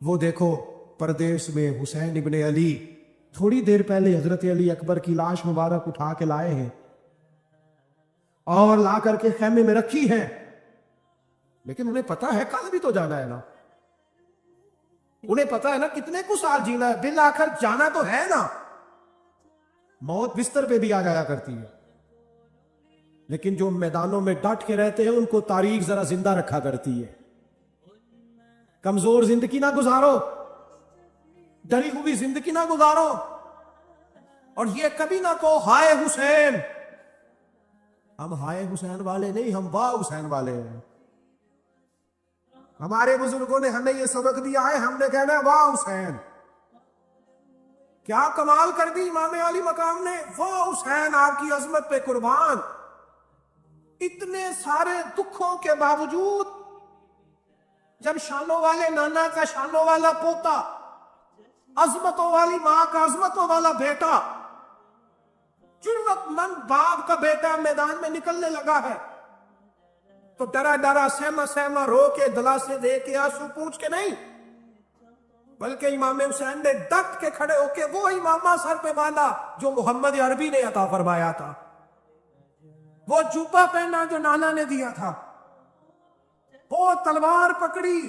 وہ دیکھو پردیس میں حسین ابن علی تھوڑی دیر پہلے حضرت علی اکبر کی لاش مبارک اٹھا کے لائے ہیں اور لا کر کے خیمے میں رکھی ہے، لیکن انہیں پتا ہے کل بھی تو جانا ہے نا، انہیں پتا ہے نا کتنے کو سال جینا ہے، بالآخر جانا تو ہے نا، موت بستر پہ بھی آ جایا کرتی ہے، لیکن جو میدانوں میں ڈٹ کے رہتے ہیں ان کو تاریخ ذرا زندہ رکھا کرتی ہے۔ کمزور زندگی نہ گزارو، ڈری ہوئی زندگی نہ گزارو، اور یہ کبھی نہ کہو ہائے حسین۔ ہم ہائے حسین والے نہیں، ہم واہ حسین والے ہیں۔ ہمارے بزرگوں نے ہمیں یہ سبق دیا ہے، ہم نے کہنا ہے واہ حسین۔ کیا کمال کر دی امام علی مقام نے، واہ حسین آپ کی عظمت پہ قربان۔ اتنے سارے دکھوں کے باوجود جب شانوں والے نانا کا شانوں والا پوتا، عظمتوں والی ماں کا عظمتوں والا بیٹا، جرأت مند باپ کا بیٹا میدان میں نکلنے لگا ہے تو ڈرا ڈرا سہما سہما رو کے دلاسے دے کے آنسو پوچھ کے نہیں، بلکہ امام حسین نے ڈٹ کے کھڑے ہو کے وہ امامہ سر پہ باندھا جو محمد عربی نے عطا فرمایا تھا، وہ جوبہ پہنا جو نانا نے دیا تھا، وہ تلوار پکڑی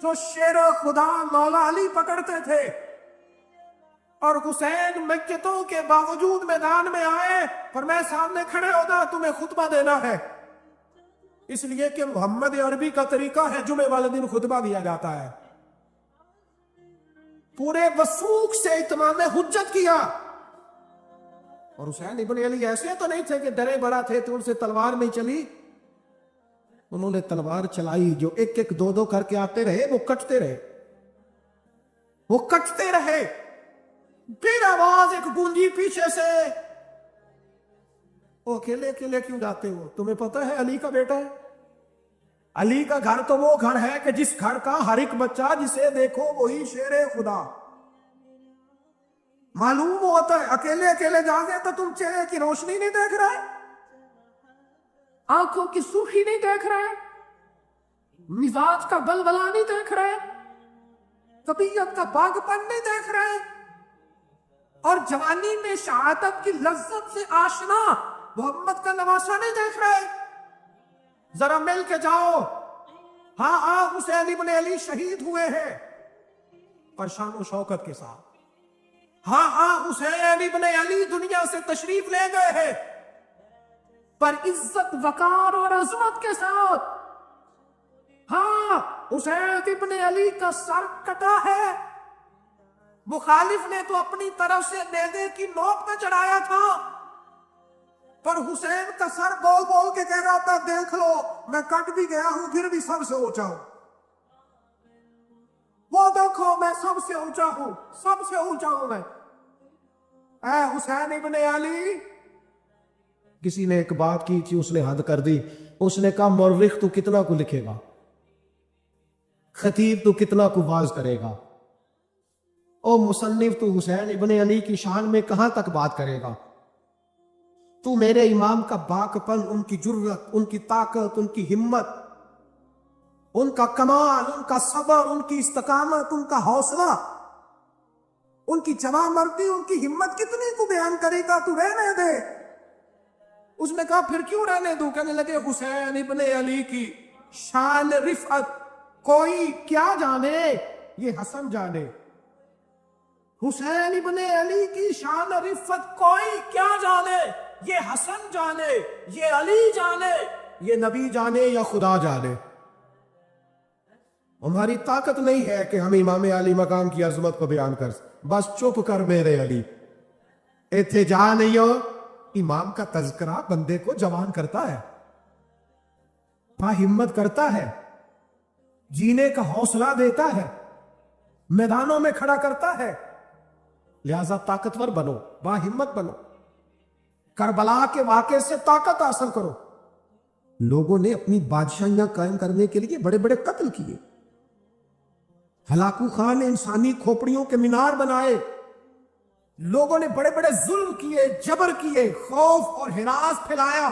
جو شیر خدا مولا علی پکڑتے تھے، اور حسین مکتوں کے باوجود میدان میں آئے پر میں سامنے کھڑے ہونا تمہیں خطبہ دینا ہے، اس لیے کہ محمد عربی کا طریقہ ہے جمعے والے دن خطبہ دیا جاتا ہے۔ پورے وثوق سے اتمام حجت کیا، اور حسین ابن علی ایسے تو نہیں تھے کہ ڈرے بڑا تھے تو ان سے تلوار نہیں چلی، انہوں نے تلوار چلائی، جو ایک ایک دو دو کر کے آتے رہے وہ کٹتے رہے، وہ کٹتے رہے، پھر آواز ایک گونجی پیچھے سے، وہ اکیلے اکیلے کیوں جاتے ہو، تمہیں پتہ ہے علی کا بیٹا ہے، علی کا گھر تو وہ گھر ہے کہ جس گھر کا ہر ایک بچہ جسے دیکھو وہی شیر خدا۔ معلوم ہوتا ہے اکیلے اکیلے جاگے تو تم چہرے کی روشنی نہیں دیکھ رہے، آنکھوں کی سرخی نہیں دیکھ رہے، مزاج کا بلبلا نہیں دیکھ رہے، طبیعت کا باغپن نہیں دیکھ رہے، اور جوانی میں شہادت کی لذت سے آشنا محمد کا نواسا نہیں دیکھ رہے۔ ذرا مل کے جاؤ، ہاں ہاں حسین ابن علی شہید ہوئے ہیں پر شان و شوکت کے ساتھ، ہاں ہاں حسین ابن علی دنیا سے تشریف لے گئے ہیں پر عزت وقار اور عظمت کے ساتھ، ہاں حسین ابن علی کا سر کٹا ہے، مخالف نے تو اپنی طرف سے نیزے کی نوک پہ چڑھایا تھا پر حسین کا سر بول بول کے کہہ رہا تھا دیکھ لو میں کٹ بھی گیا ہوں پھر بھی سب سے اونچا ہوں، وہ دیکھو میں سب سے اونچا ہوں، سب سے اونچا ہوں میں، اے حسین ابن علی۔ کسی نے ایک بات کی تھی، اس نے حد کر دی، اس نے کہا مورخ تو کتنا کو لکھے گا، خطیب تو کتنا کو واز کرے گا، او مصنف تو حسین ابن علی کی شان میں کہاں تک بات کرے گا، تو میرے امام کا باقپن، ان کی جرأت، ان کی طاقت، ان کی ہمت، ان کا کمال، ان کا صبر، ان کی استقامت، ان کا حوصلہ، ان کی جواں مردی، ان کی ہمت کتنی کو بیان کرے گا، تو رہنے دے۔ اس نے کہا پھر کیوں رہنے دوں، کہنے لگے حسین ابن علی کی شان رفعت کوئی کیا جانے یہ حسن جانے، حسین ابن علی کی شان رفعت کوئی کیا جانے یہ حسن جانے، یہ علی جانے، یہ نبی جانے یا خدا جانے۔ ہماری طاقت نہیں ہے کہ ہم امام علی مقام کی عظمت کو بیان کر، بس چپ کر میرے علی، ایتھے جا نہیں ہو۔ امام کا تذکرہ بندے کو جوان کرتا ہے، با ہمت کرتا ہے، جینے کا حوصلہ دیتا ہے، میدانوں میں کھڑا کرتا ہے، لہذا طاقتور بنو، با ہمت بنو، کربلا کے واقعے سے طاقت حاصل کرو۔ لوگوں نے اپنی بادشاہیاں قائم کرنے کے لیے بڑے بڑے قتل کیے، ہلاکو خان نے انسانی کھوپڑیوں کے مینار بنائے، لوگوں نے بڑے بڑے ظلم کیے، جبر کیے، خوف اور ہراس پھیلایا،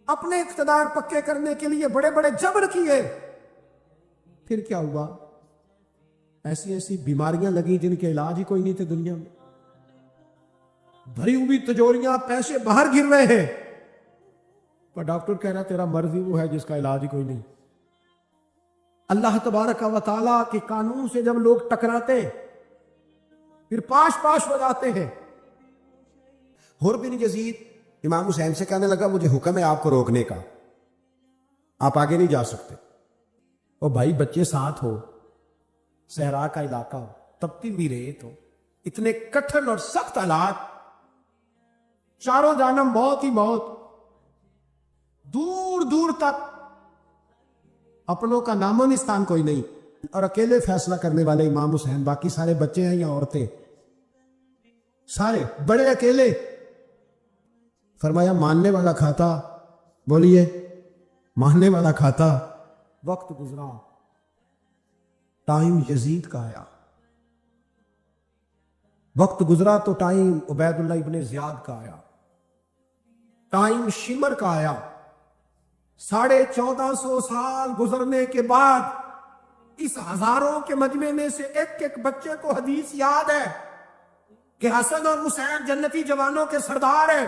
اپنے اقتدار پکے کرنے کے لیے بڑے بڑے جبر کیے۔ پھر کیا ہوا؟ ایسی ایسی بیماریاں لگی جن کے علاج ہی کوئی نہیں تھے دنیا میں. بھری ہوئی تجوریاں، پیسے باہر گر رہے ہیں، پر ڈاکٹر کہہ رہا تیرا مرض ہی وہ ہے جس کا علاج ہی کوئی نہیں. اللہ تبارک و تعالیٰ کے قانون سے جب لوگ ٹکراتے پھر پاش پاش ہو جاتے ہیں. حر بن یزید امام حسین سے کہنے لگا مجھے حکم ہے آپ کو روکنے کا، آپ آگے نہیں جا سکتے. اور بھائی بچے ساتھ ہو، صحرا کا علاقہ ہو، تپتی ہوئی ریت ہو، اتنے کٹھن اور سخت حالات، چاروں جانب موت ہی موت، دور دور تک اپنوں کا نام و نشان کوئی نہیں، اور اکیلے فیصلہ کرنے والے امام حسین، باقی سارے بچے ہیں یا عورتیں، سارے بڑے اکیلے. فرمایا ماننے والا کھاتا، بولیے ماننے والا کھاتا. وقت گزرا، ٹائم یزید کا آیا. وقت گزرا تو ٹائم عبید اللہ ابن زیاد کا آیا، ٹائم شمر کا آیا. 1450 سال گزرنے کے بعد اس ہزاروں کے مجمع میں سے ایک ایک بچے کو حدیث یاد ہے کہ حسن اور حسین جنتی جوانوں کے سردار ہیں.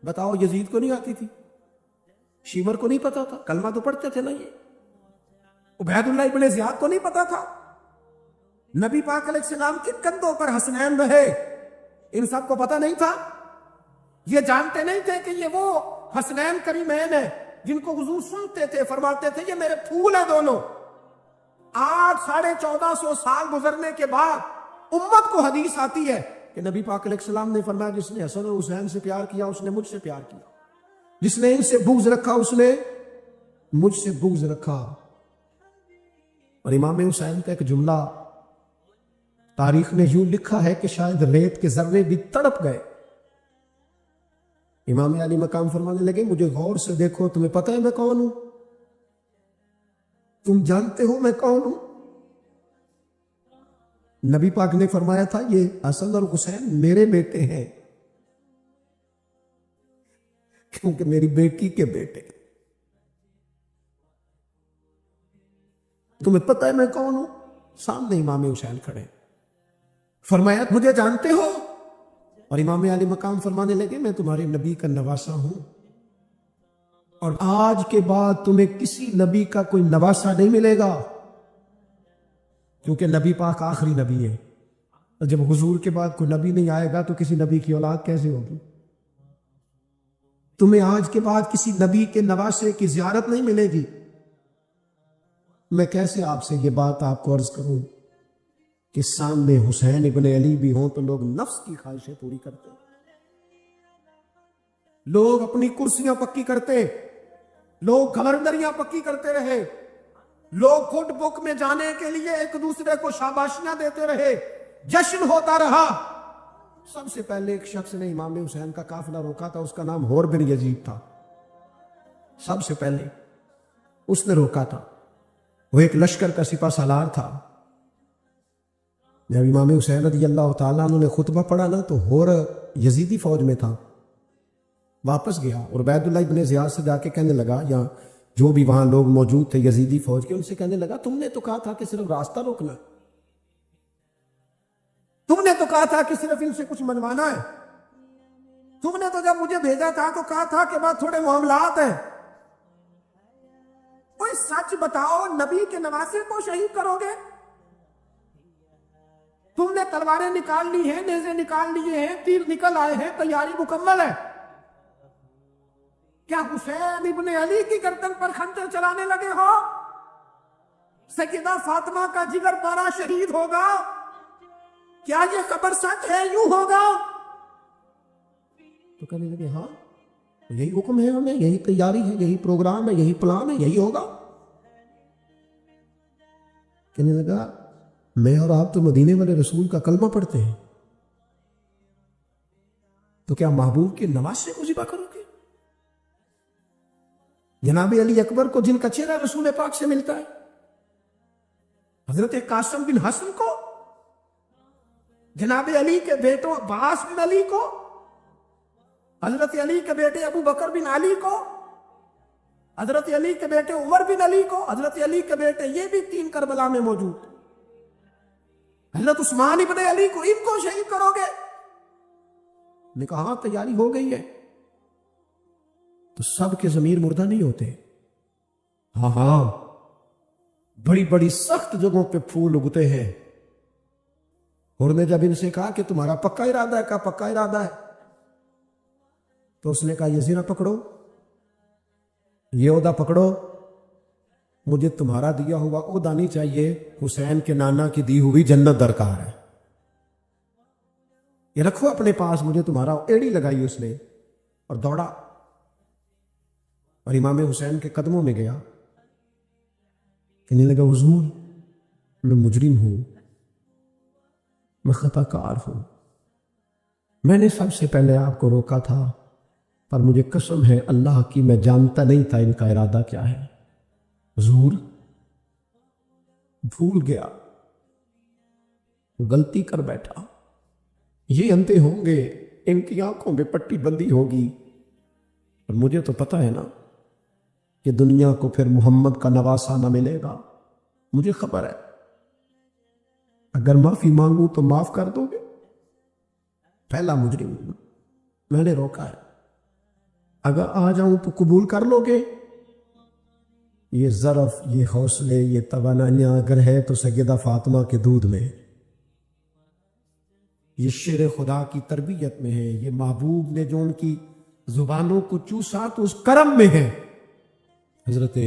بتاؤ یزید کو نہیں آتی تھی؟ شیمر کو نہیں پتا تھا؟ کلمہ تو پڑھتے تھے نا. یہ عبید اللہ ابن زیاد کو نہیں پتا تھا؟ نبی پاک علیہ السلام کے کندھوں پر حسنین رہے، ان سب کو پتا نہیں تھا؟ یہ جانتے نہیں تھے کہ یہ وہ حسنین کریمین ہیں جن کو حضور سنتے تھے، فرماتے تھے یہ میرے پھول ہیں دونوں. آج 1450 سال گزرنے کے بعد امت کو حدیث آتی ہے کہ نبی پاک علیہ السلام نے فرمایا جس نے حسن اور حسین سے پیار کیا اس نے مجھ سے پیار کیا، جس نے ان سے بغض رکھا اس نے مجھ سے بغض رکھا. اور امام حسین کا ایک جملہ تاریخ نے یوں لکھا ہے کہ شاید ریت کے ذرے بھی تڑپ گئے. امام علی مقام فرمانے لگے مجھے غور سے دیکھو، تمہیں پتہ ہے میں کون ہوں؟ تم جانتے ہو میں کون ہوں؟ نبی پاک نے فرمایا تھا یہ حسن اور حسین میرے بیٹے ہیں، کیونکہ میری بیٹی کے بیٹے. تمہیں پتہ ہے میں کون ہوں؟ سامنے امام حسین کھڑے. فرمایا مجھے جانتے ہو؟ اور امام علی مقام فرمانے لگے میں تمہارے نبی کا نواسا ہوں، اور آج کے بعد تمہیں کسی نبی کا کوئی نواسا نہیں ملے گا، کیونکہ نبی پاک آخری نبی ہے. اور جب حضور کے بعد کوئی نبی نہیں آئے گا تو کسی نبی کی اولاد کیسے ہوگی؟ تمہیں آج کے بعد کسی نبی کے نواسے کی زیارت نہیں ملے گی. میں کیسے آپ سے یہ بات آپ کو عرض کروں کہ سامنے حسین ابن علی بھی ہوں تو لوگ نفس کی خواہشیں پوری کرتے، لوگ اپنی کرسیاں پکی کرتے، لوگ گورنریاں پکی کرتے رہے، لوگ گڈ بک میں جانے کے لیے ایک دوسرے کو شاباشیاں دیتے رہے، جشن ہوتا رہا. سب سے پہلے ایک شخص نے امام حسین کا قافلہ روکا تھا، اس کا نام حر بن یزید تھا. سب سے پہلے اس نے روکا تھا. وہ ایک لشکر کا سپہ سالار تھا. جب امام حسین رضی اللہ تعالیٰ عنہ نے خطبہ پڑھا نا تو حر یزیدی فوج میں تھا، واپس گیا اور عبید اللہ ابن زیاد سے جا کے کہنے لگا، یا جو بھی وہاں لوگ موجود تھے یزیدی فوج کے، ان سے کہنے لگا تم نے تو کہا تھا کہ صرف راستہ روکنا، تم نے تو کہا تھا کہ صرف ان سے کچھ منوانا ہے، تم نے تو جب مجھے بھیجا تھا تو کہا تھا کہ بعد تھوڑے معاملات ہیں. کوئی سچ بتاؤ، نبی کے نواسے کو شہید کرو گے؟ تم نے تلواریں نکال لی ہیں، نیزے نکال لیے ہیں، تیر نکل آئے ہیں، تیاری مکمل ہے. کیا حسین ابن علی کی گردن پر خنجر چلانے لگے ہو؟ سیدہ فاطمہ کا جگر پارا شہید ہوگا؟ کیا یہ خبر سچ ہے؟ یوں ہوگا؟ تو کہنے لگے ہاں یہی حکم ہے ہمیں، یہی تیاری ہے، یہی پروگرام ہے، یہی پلان ہے، یہی ہوگا. کہنے لگا میں اور آپ تو مدینے والے رسول کا کلمہ پڑھتے ہیں، تو کیا محبوب کے نواسے کو ذبح کرو گے؟ جناب علی اکبر کو جن کا چہرہ رسول پاک سے ملتا ہے، حضرت قاسم بن حسن کو، جناب علی کے بیٹوں عباس بن علی کو، حضرت علی کے بیٹے ابو بکر بن علی کو، حضرت علی کے بیٹے عمر بن علی کو، حضرت علی کے بیٹے یہ بھی 3 کربلا میں موجود. حضرت عثمان ابن علی کو ان کو شہید کرو گے؟ نے کہا ہاں تیاری ہو گئی ہے. تو سب کے ضمیر مردہ نہیں ہوتے. ہاں ہاں بڑی بڑی سخت جگہوں پہ پھول اگتے ہیں. اور نے جب ان سے کہا کہ تمہارا پکا ارادہ ہے، کہا پکا ارادہ ہے. تو اس نے کہا یہ زیرہ پکڑو، یہ عہدہ پکڑو، مجھے تمہارا دیا ہوا عہدہ نہیں چاہیے، حسین کے نانا کی دی ہوئی جنت درکار ہے، یہ رکھو اپنے پاس، مجھے تمہارا. ایڑی لگائی اس نے اور دوڑا اور امام حسین کے قدموں میں گیا. کہنے لگا حضور میں مجرم ہوں، میں خطا کار ہوں، میں نے سب سے پہلے آپ کو روکا تھا، پر مجھے قسم ہے اللہ کی میں جانتا نہیں تھا ان کا ارادہ کیا ہے. حضور بھول گیا، غلطی کر بیٹھا، یہ اندھے ہوں گے، ان کی آنکھوں میں پٹی بندی ہوگی، اور مجھے تو پتا ہے نا کہ دنیا کو پھر محمد کا نواسہ نہ ملے گا. مجھے خبر ہے اگر معافی مانگوں تو معاف کر دو گے. پہلا مجرم ہوں، میں نے روکا ہے، اگر آ جاؤں تو قبول کر لو گے؟ یہ ظرف، یہ حوصلے، یہ توانائیاں اگر ہے تو سیدہ فاطمہ کے دودھ میں، یہ شیر خدا کی تربیت میں ہے، یہ محبوب نے جو ان کی زبانوں کو چوسا تو اس کرم میں ہے. حضرت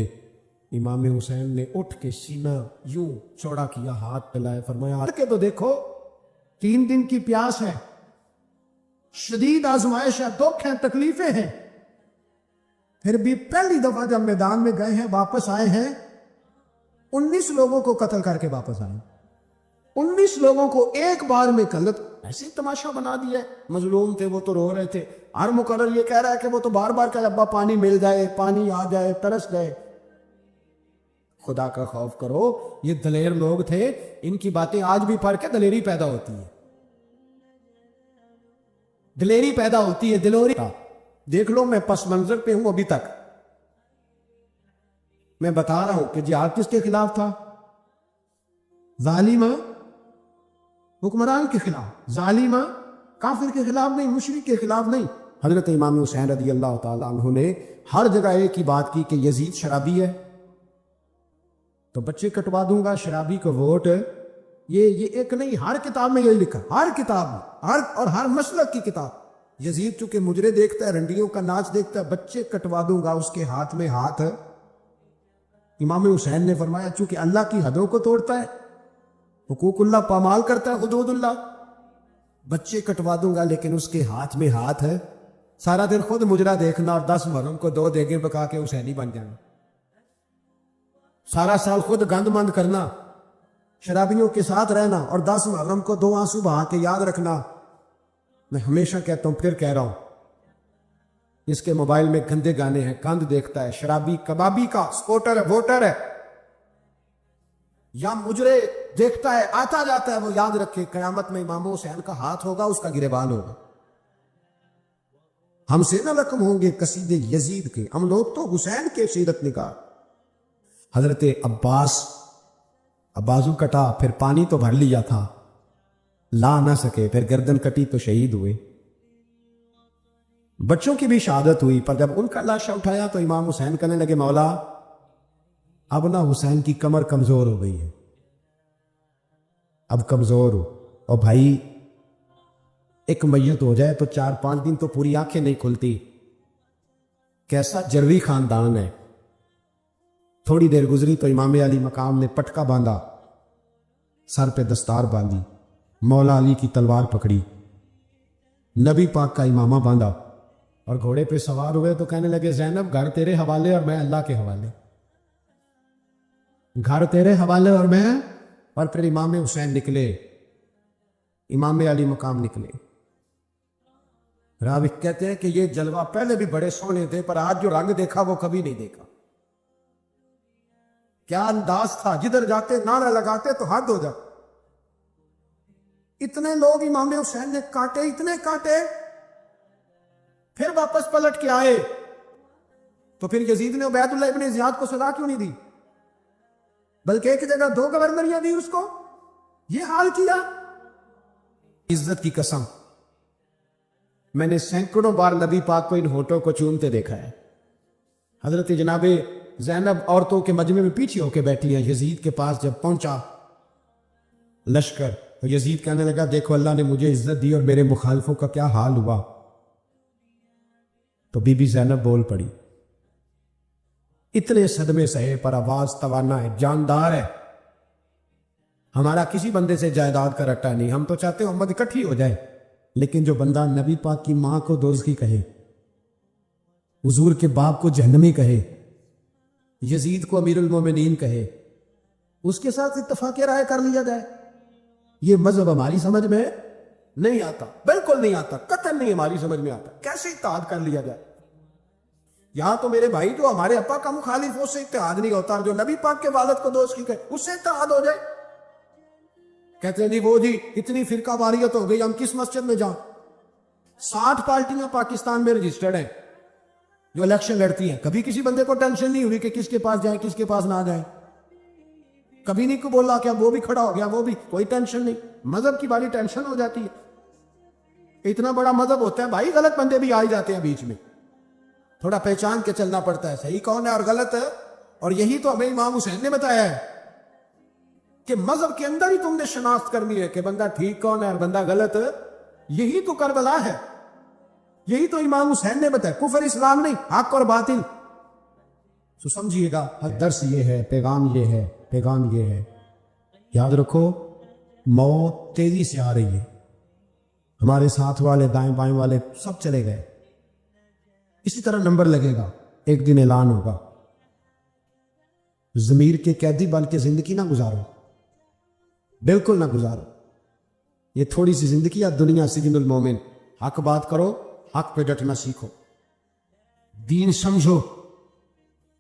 امام حسین نے اٹھ کے سینہ یوں چوڑا کیا، ہاتھ پھیلائے، فرمایا آ کے تو دیکھو، 3 دن کی پیاس ہے، شدید آزمائش ہے، دکھ ہیں، تکلیفیں ہیں، پھر بھی پہلی دفعہ جب میدان میں گئے ہیں، واپس آئے ہیں، 19 لوگوں کو قتل کر کے واپس آئے. 19 لوگوں کو ایک بار میں قتل، ایسے تماشا بنا دیا. مظلوم تھے وہ تو رو رہے تھے، ہر مقرر یہ کہہ رہا ہے کہ وہ تو بار بار کہ ابا پانی مل جائے، پانی آ جائے، ترس گئے. خدا کا خوف کرو، یہ دلیر لوگ تھے، ان کی باتیں آج بھی پڑھ کے دلیری پیدا ہوتی ہے، دلیری پیدا ہوتی ہے. دلوری دیکھ لو، میں پس منظر پہ ہوں ابھی تک. میں بتا رہا ہوں کہ جہاد کس کے خلاف تھا؟ ظالمہ حکمران کے خلاف، ظالمہ کافر کے خلاف نہیں، مشرک کے خلاف نہیں. حضرت امام حسین رضی اللہ تعالیٰ عنہ نے ہر جگہ ایک ہی بات کی کہ یزید شرابی ہے تو بچے کٹوا دوں گا، شرابی کو ووٹ. یہ ایک نہیں، ہر کتاب میں یہی لکھا، ہر کتاب میں، اور ہر مسلک کی کتاب. یزید چونکہ مجرے دیکھتا ہے، رنڈیوں کا ناچ دیکھتا ہے، بچے کٹوا دوں گا، اس کے ہاتھ میں ہاتھ ہے. امام حسین نے فرمایا چونکہ اللہ کی حدوں کو توڑتا ہے، حقوق اللہ پامال کرتا ہے، حدود اللہ، بچے کٹوا دوں گا لیکن اس کے ہاتھ میں ہاتھ ہے. سارا دن خود مجرا دیکھنا اور 10 محرم کو 2 دیگیں پکا کے حسینی بن جانا، سارا سال خود گند مند کرنا، شرابیوں کے ساتھ رہنا، اور 10 محرم کو 2 آنسو بہا کے یاد رکھنا. میں ہمیشہ کہتا ہوں، پھر کہہ رہا ہوں، اس کے موبائل میں گندے گانے ہیں، گند دیکھتا ہے، شرابی کبابی کا سپورٹر ہے، ووٹر ہے، یا مجرے دیکھتا ہے، آتا جاتا ہے، وہ یاد رکھے قیامت میں امام حسین کا ہاتھ ہوگا، اس کا گریبان ہوگا. ہم سے نہ رقم ہوں گے قصیدے یزید کے، ہم لوگ تو حسین کے سیرت نگار. حضرت عباس بازو کٹا، پھر پانی تو بھر لیا تھا، لا نہ سکے، پھر گردن کٹی تو شہید ہوئے. بچوں کی بھی شہادت ہوئی، پر جب ان کا لاشا اٹھایا تو امام حسین کہنے لگے مولا اب نہ حسین کی کمر کمزور ہو گئی ہے، اب کمزور ہو، اور بھائی ایک میت ہو جائے تو 4-5 دن تو پوری آنکھیں نہیں کھلتی. کیسا جروی خاندان ہے. تھوڑی دیر گزری تو امام علی مقام نے پٹکا باندھا، سر پہ دستار باندھی، مولا علی کی تلوار پکڑی، نبی پاک کا امامہ باندھا، اور گھوڑے پہ سوار ہوئے تو کہنے لگے زینب گھر تیرے حوالے اور میں اللہ کے حوالے، گھر تیرے حوالے اور میں. اور پھر امام حسین نکلے، امام علی مقام نکلے. راوی کہتے ہیں کہ یہ جلوہ پہلے بھی بڑے سونے تھے، پر آج جو رنگ دیکھا وہ کبھی نہیں دیکھا. کیا انداز تھا، جدھر جاتے نعرہ لگاتے تو حد ہو جاتا. اتنے لوگ امام حسین نے کاٹے، اتنے کاٹے، پھر واپس پلٹ کے آئے. تو پھر یزید نے عبید اللہ ابن زیاد کو سزا کیوں نہیں دی، بلکہ ایک جگہ 2 گورنریاں دی اس کو؟ یہ حال کیا. عزت کی قسم میں نے سینکڑوں بار نبی پاک کو ان ہونٹوں کو چومتے دیکھا ہے. حضرت جناب زینب عورتوں کے مجمع میں پیچھے ہو کے بیٹھی ہیں. یزید کے پاس جب پہنچا لشکر تو یزید کہنے لگا دیکھو اللہ نے مجھے عزت دی اور میرے مخالفوں کا کیا حال ہوا. تو بی بی زینب بول پڑی. اتنے صدمے سہے پر آواز توانا ہے, جاندار ہے. ہمارا کسی بندے سے جائیداد کا رٹا نہیں. ہم تو چاہتے ہیں امت اکٹھی ہو جائے, لیکن جو بندہ نبی پاک کی ماں کو دوزخی کہے, حضور کے باپ کو جہنمی کہے, یزید کو امیر المومنین کہے, اس کے ساتھ اتفاق رائے کر لیا جائے, یہ مذہب ہماری سمجھ میں نہیں آتا. بالکل نہیں آتا, قطعاً نہیں ہماری سمجھ میں آتا. کیسے اتحاد کر لیا جائے؟ یہاں تو میرے بھائی جو ہمارے ابا کا مخالف اس سے اتحاد نہیں ہوتا, جو نبی پاک کے والد کو دوزخی کہے اس سے اتحاد ہو جائے. کہتے ہیں جی وہ جی اتنی فرقہ واریت ہو گئی, ہم کس مسجد میں جائیں؟ 60 پارٹیاں پاکستان میں رجسٹرڈ ہیں جو الیکشن لڑتی ہیں. کبھی کسی بندے کو ٹینشن نہیں ہوئی کہ کس کے پاس جائیں کس کے پاس نہ جائیں. کبھی نہیں کو بولا کیا وہ بھی کھڑا ہو گیا, وہ بھی, کوئی ٹینشن نہیں. مذہب کی باری ٹینشن ہو جاتی ہے. اتنا بڑا مذہب ہوتا ہے بھائی, غلط بندے بھی آ ہی جاتے ہیں بیچ میں. تھوڑا پہچان کے چلنا پڑتا ہے صحیح کون ہے اور غلط ہے. اور یہی تو ہمیں امام حسین نے بتایا ہے کہ مذہب کے اندر ہی تم نے شناخت کرنی ہے کہ بندہ ٹھیک کون ہے اور بندہ غلط ہے. یہی تو کربلا ہے, یہی تو امام حسین نے بتایا. کفر اسلام نہیں, حق اور باطل. تو سمجھیے گا درس یہ ہے, پیغام یہ ہے, پیغام یہ ہے. یاد رکھو موت تیزی سے آ رہی ہے. ہمارے ساتھ والے دائیں بائیں والے سب چلے گئے. اسی طرح نمبر لگے گا, ایک دن اعلان ہوگا. ضمیر کے قیدی بن کے زندگی نہ گزارو, بالکل نہ گزارو. یہ تھوڑی سی زندگی ہے دنیا سجن المومن. حق بات کرو, حق پہ ڈٹنا سیکھو, دین سمجھو.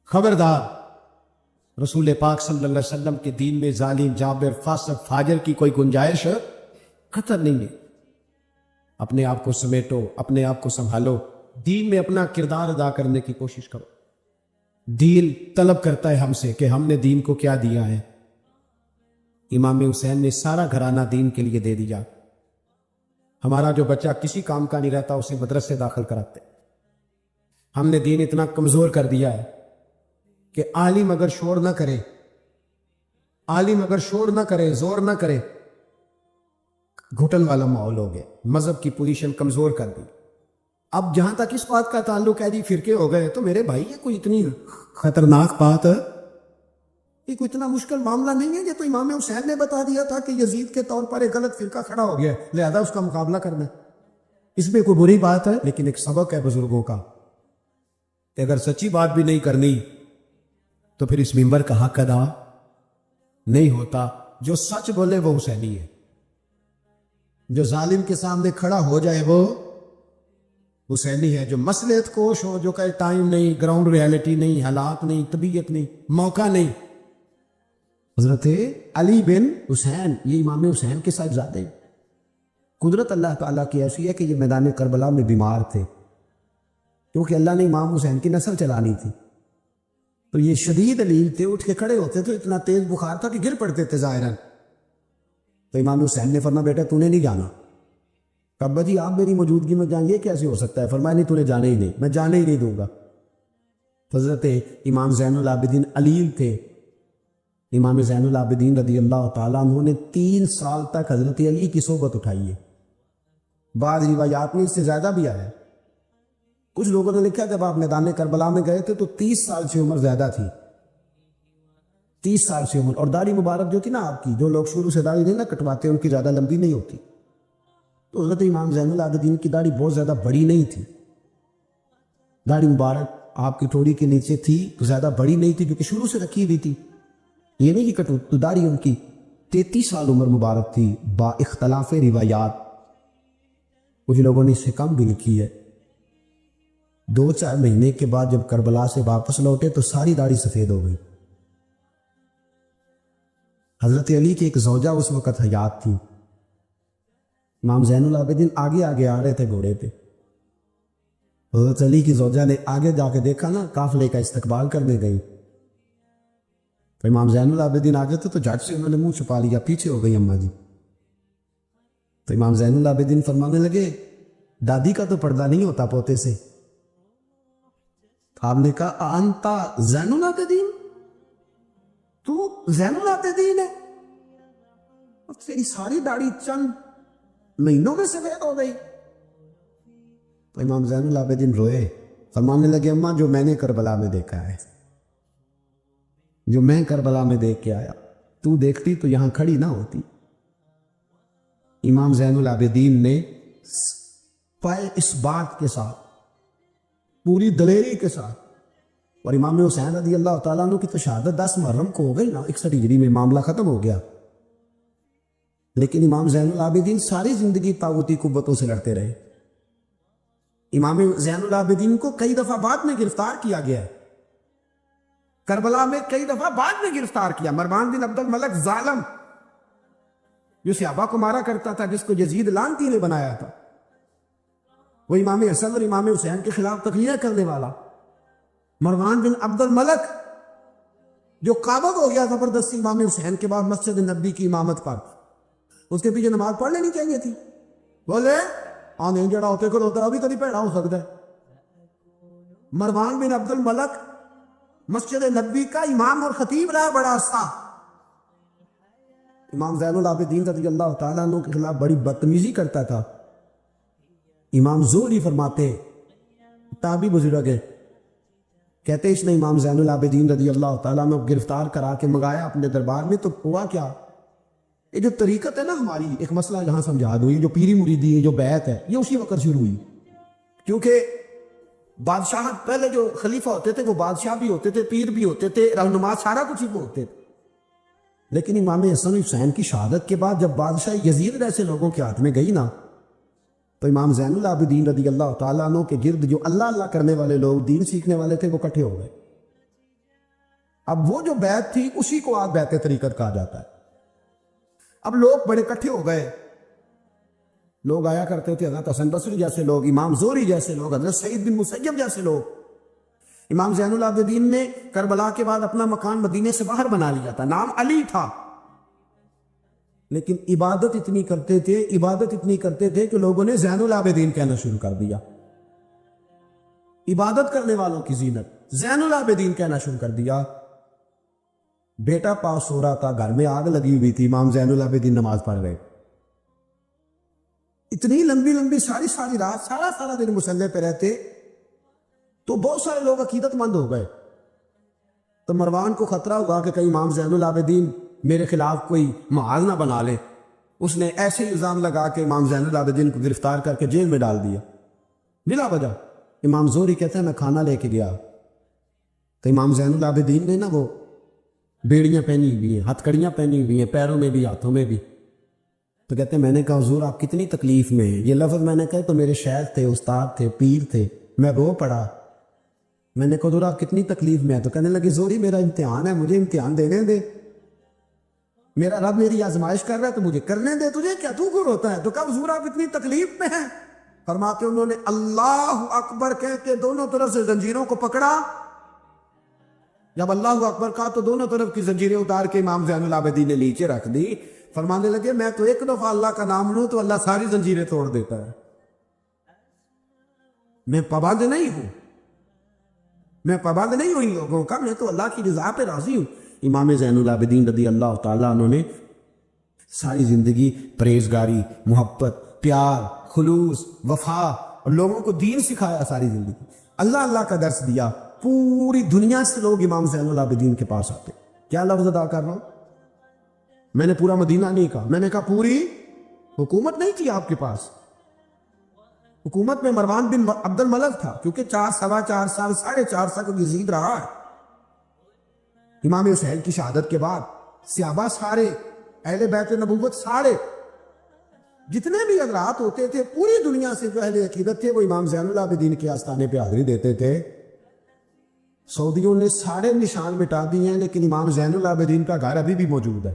خبردار رسول پاک صلی اللہ علیہ وسلم کے دین میں ظالم, جابر, فاسق, فاجر کی کوئی گنجائش خطر نہیں ہے. اپنے آپ کو سمیٹو, اپنے آپ کو سنبھالو, دین میں اپنا کردار ادا کرنے کی کوشش کرو. دین طلب کرتا ہے ہم سے کہ ہم نے دین کو کیا دیا ہے. امام حسین نے سارا گھرانہ دین کے لیے دے دیا. ہمارا جو بچہ کسی کام کا نہیں رہتا اسے مدرسے داخل کراتے. ہم نے دین اتنا کمزور کر دیا ہے کہ عالم اگر شور نہ کرے, عالم اگر شور نہ کرے, زور نہ کرے, گھٹن والا ماحول ہو گیا. مذہب کی پوزیشن کمزور کر دی. اب جہاں تک اس بات کا تعلق ہے جی فرقے ہو گئے, تو میرے بھائی یہ کوئی اتنی خطرناک بات ہے, یہ کوئی اتنا مشکل معاملہ نہیں ہے. یہ تو امام حسین نے بتا دیا تھا کہ یزید کے طور پر ایک غلط فرقہ کھڑا ہو گیا, لہذا اس کا مقابلہ کرنا ہے. اس میں کوئی بری بات ہے, لیکن ایک سبق ہے بزرگوں کا. اگر سچی بات بھی نہیں کرنی تو پھر اس منبر کا حق ادا نہیں ہوتا. جو سچ بولے وہ حسینی ہے, جو ظالم کے سامنے کھڑا ہو جائے وہ حسینی ہے. جو مصلحت کوش ہو, جو کہے ٹائم نہیں, گراؤنڈ ریالٹی نہیں, حالات نہیں, طبیعت نہیں, موقع نہیں. حضرت علی بن حسین یہ امام حسین کے ساتھ زیادہ ہیں. قدرت اللہ تعالیٰ کی ایسی ہے کہ یہ میدان کربلا میں بیمار تھے, کیونکہ اللہ نے امام حسین کی نسل چلانی تھی. تو یہ شدید علیل تھے, اٹھ کے کھڑے ہوتے تو اتنا تیز بخار تھا کہ گر پڑتے تھے ظاہراً. تو امام حسین نے فرمایا بیٹا تو نے نہیں جانا. ابا جی آپ میری موجودگی میں جائیں, یہ کیسے ہو سکتا ہے؟ فرمایا نہیں تو نے جانے ہی نہیں, میں جانے ہی نہیں دوں گا. حضرت امام زین العابدین علیل تھے. امام زین العابدین رضی اللہ تعالیٰ عنہ نے 3 سال تک حضرت علی کی صحبت اٹھائی ہے. بعض روایات میں اس سے زیادہ بھی آیا ہے. کچھ لوگوں نے لکھا جب آپ میدان کربلا میں گئے تھے تو 30 سال سے عمر زیادہ تھی, 30 سال سے عمر. اور داڑھی مبارک جو تھی نا آپ کی, جو لوگ شروع سے داڑھی نہیں نہ کٹواتے ان کی زیادہ لمبی نہیں ہوتی, تو حضرت امام زین العابدین کی داڑھی بہت زیادہ بڑی نہیں تھی. داڑھی مبارک آپ کی ٹھوڑی کے نیچے تھی تو زیادہ بڑی نہیں تھی, کیونکہ شروع سے رکھی ہوئی تھی. یہ نہیں کہ کٹو, تو داڑھی ان کی 33 سال عمر مبارک تھی. با اختلاف روایات کچھ لوگوں نے اس سے کم بھی لکھی ہے. 2-4 مہینے کے بعد جب کربلا سے واپس لوٹے تو ساری داڑھی سفید ہو گئی. حضرت علی کی ایک زوجہ اس وقت حیات تھی. امام زین العابدین آگے آگے آ رہے تھے گھوڑے پہ. حضرت علی کی زوجہ نے آگے جا کے دیکھا نا, قافلے کا استقبال کرنے گئی. تو امام زین العابدین آ گئے تو جھٹ سے انہوں نے منہ چھپا لیا, پیچھے ہو گئی اماں جی. تو امام زین العابدین فرمانے لگے دادی کا تو پردہ نہیں ہوتا پوتے سے. آپ نے کہا انتا زین العابدین, تو زین العابدین ہے؟ تیری ساری داڑھی چند مہینوں میں سفید ہو گئی. تو امام زین العابدین روئے, فرمانے لگے اماں جو میں نے کربلا میں دیکھا ہے, جو میں کربلا میں دیکھ کے آیا, تو دیکھتی تو یہاں کھڑی نہ ہوتی. امام زین العابدین نے پائے اس بات کے ساتھ, پوری دلیری کے ساتھ, اور امام حسین رضی اللہ تعالیٰ عنہ کی تو شہادت 10 محرم کو ہو گئی نا, 61 ہجری میں معاملہ ختم ہو گیا. لیکن امام زین العابدین ساری زندگی طاغوتی قوتوں سے لڑتے رہے. امام زین العابدین کو کئی دفعہ بعد میں گرفتار کیا گیا ہے, کربلا میں کئی دفعہ بعد میں گرفتار کیا. مروان بن عبد الملک ظالم جو صحابہ کو مارا کرتا تھا, جس کو یزید لعنتی نے بنایا تھا, وہ امام حسن اور امام حسین کے خلاف تقریر کرنے والا مروان بن عبد الملک جو قابض ہو گیا زبردستی امام حسین کے بعد مسجد نبی کی امامت پر, اس کے پیچھے نماز پڑھ لینی چاہیے تھی. بولے آنے جڑا ہوتے کو ہوتا ابھی تو نہیں پیڑا ہو سکتا ہے. مروان بن عبد الملک مسجد نبی کا امام اور خطیب رہا بڑا عرصہ. امام زین العابدین رضی اللہ تعالیٰ عنہ کے خلاف بڑی بدتمیزی کرتا تھا. امام زہری فرماتے, تابعی بزرگ ہے, کہتے اس نے امام زین العابدین رضی اللہ تعالیٰ عنہ گرفتار کرا کے منگایا اپنے دربار میں, تو ہوا کیا, یہ جو طریقت ہے نا ہماری, ایک مسئلہ یہاں سمجھا دو, یہ جو پیری مریدی ہے, جو بیعت ہے, یہ اسی وقت شروع ہوئی. کیونکہ بادشاہ پہلے جو خلیفہ ہوتے تھے وہ بادشاہ بھی ہوتے تھے, پیر بھی ہوتے تھے, رہنما, سارا کچھ ہی ہوتے تھے. لیکن امام حسن حسین کی شہادت کے بعد جب بادشاہ یزید ایسے لوگوں کے ہاتھ میں گئی نا, تو امام زین العابدین رضی اللہ تعالیٰ عنہ کے گرد جو اللہ اللہ کرنے والے لوگ, دین سیکھنے والے تھے, وہ اکٹھے ہو گئے. اب وہ جو بیعت تھی اسی کو آج بیعت طریقت کہا جاتا ہے. اب لوگ بڑے اکٹھے ہو گئے, لوگ آیا کرتے تھے, حضرت حسن بصری جیسے لوگ, امام زہری جیسے لوگ, حضرت سعید بن مسیب جیسے لوگ. امام زین العابدین نے کربلا کے بعد اپنا مکان مدینے سے باہر بنا لیا تھا, نام علی تھا, لیکن عبادت اتنی کرتے تھے کہ لوگوں نے زین العابدین کہنا شروع کر دیا. عبادت کرنے والوں کی زینت زین العابدین کہنا شروع کر دیا. بیٹا پاس سو رہا تھا, گھر میں آگ لگی ہوئی تھی, امام زین العابدین نماز پڑھ رہے. اتنی لمبی ساری رات, سارا دن مصلی پہ رہتے, تو بہت سارے لوگ عقیدت مند ہو گئے. تو مروان کو خطرہ ہوا کہ کہیں امام زین العابدین میرے خلاف کوئی محال نہ بنا لے. اس نے ایسے الزام لگا کے امام زین العابدین کو گرفتار کر کے جیل میں ڈال دیا بلا وجہ. امام زہری کہتے ہیں میں کھانا لے کے گیا, تو امام زین العابدین نے نا وہ بیڑیاں پہنی ہوئی ہیں, ہتھ کڑیاں پہنی ہوئی ہیں, پیروں میں بھی ہاتھوں میں بھی. تو کہتے ہیں میں نے کہا حضور آپ کتنی تکلیف میں ہیں. یہ لفظ میں نے کہا تو میرے شیخ تھے, استاد تھے, پیر تھے, میں رو پڑا. میں نے کہا حضور آپ کتنی تکلیف میں ہیں. تو کہنے لگے زہری میرا امتحان ہے, مجھے امتحان دینے دے, میرا رب میری آزمائش کر رہا ہے تو مجھے کرنے دے, تجھے کیا, تو کیوں روتا ہے. تو کہا حضور آپ اتنی تکلیف میں ہیں. فرماتے انہوں نے اللہ اکبر کہہ کے دونوں طرف سے زنجیروں کو پکڑا. جب اللہ اکبر کہا تو دونوں طرف کی زنجیریں اتار کے امام زین العابدین نے نیچے رکھ دی. فرمانے لگے میں تو ایک دفعہ اللہ کا نام لوں تو اللہ ساری زنجیریں توڑ دیتا ہے, میں پابند نہیں ہوں, میں پابند نہیں ہوں ان لوگوں کا, میں تو اللہ کی رضا پہ راضی ہوں. امام زین العابدین رضی اللہ تعالیٰ عنہ نے ساری زندگی پرہیزگاری, محبت, پیار, خلوص, وفا اور لوگوں کو دین سکھایا. ساری زندگی اللہ کا درس دیا. پوری دنیا سے لوگ امام زین العابدین کے پاس آتے. کیا لفظ ادا کر رہا ہوں, میں نے پورا مدینہ نہیں کہا, میں نے کہا پوری حکومت نہیں تھی آپ کے پاس. حکومت میں مروان بن عبد الملک تھا, کیونکہ 4 سوا 4 سال 4.5 سال یزید رہا ہے. امام حسین کی شہادت کے بعد صحابہ سارے, اہل بیت نبوت سارے, جتنے بھی حضرات ہوتے تھے پوری دنیا سے جو اہل عقیدت تھے, وہ امام زین العابدین کے آستانے پہ حاضری دیتے تھے. سعودیوں نے سارے نشان مٹا دیے ہیں, لیکن امام زین العابدین کا گھر ابھی بھی موجود ہے.